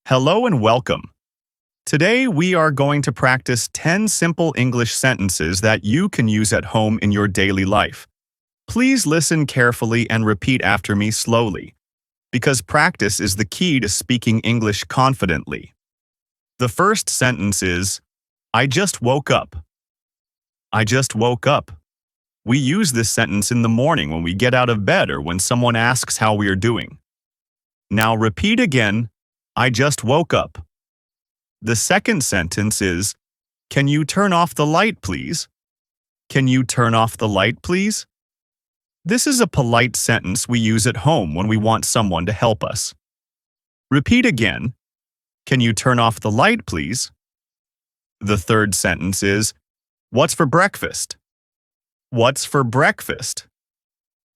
Hello and welcome. Today we are going to practice 10 simple English sentences that you can use at home in your daily life. Please listen carefully and repeat after me slowly, because practice is the key to speaking English confidently. The first sentence is, I just woke up. I just woke up. We use this sentence in the morning when we get out of bed or when someone asks how we are doing. Now repeat again, I just woke up. The second sentence is, can you turn off the light, please? Can you turn off the light, please? This is a polite sentence we use at home when we want someone to help us. Repeat again, can you turn off the light, please? The third sentence is, what's for breakfast? What's for breakfast?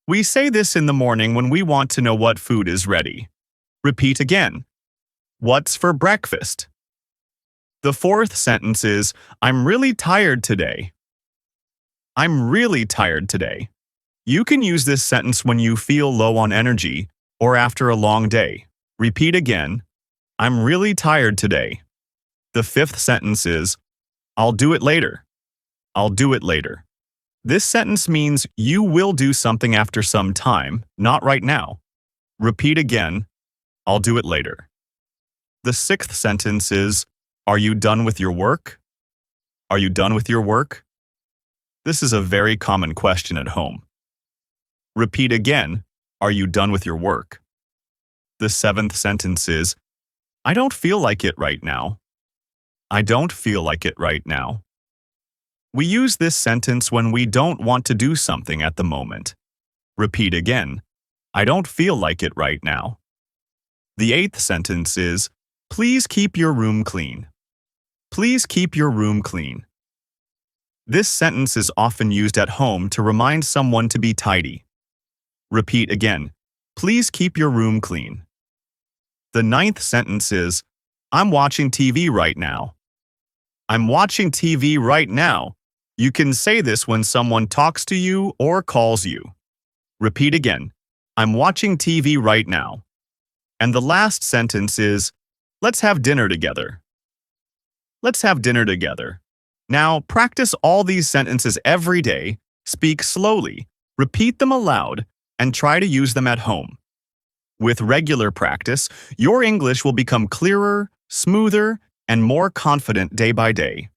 We say this in the morning when we want to know what food is ready. Repeat again. What's for breakfast? The fourth sentence is, I'm really tired today. I'm really tired today. You can use this sentence when you feel low on energy or after a long day. Repeat again, I'm really tired today. The fifth sentence is, I'll do it later. I'll do it later. This sentence means you will do something after some time, not right now. Repeat again, I'll do it later. The sixth sentence is, are you done with your work? Are you done with your work? This is a very common question at home. Repeat again, are you done with your work? The seventh sentence is, I don't feel like it right now. I don't feel like it right now. We use this sentence when we don't want to do something at the moment. Repeat again, I don't feel like it right now. The eighth sentence is, please keep your room clean. Please keep your room clean. This sentence is often used at home to remind someone to be tidy. Repeat again, please keep your room clean. The ninth sentence is, I'm watching TV right now. I'm watching TV right now. You can say this when someone talks to you or calls you. Repeat again, I'm watching TV right now. And the last sentence is, let's have dinner together. Let's have dinner together. Now, practice all these sentences every day, speak slowly, repeat them aloud, and try to use them at home. With regular practice, your English will become clearer, smoother, and more confident day by day.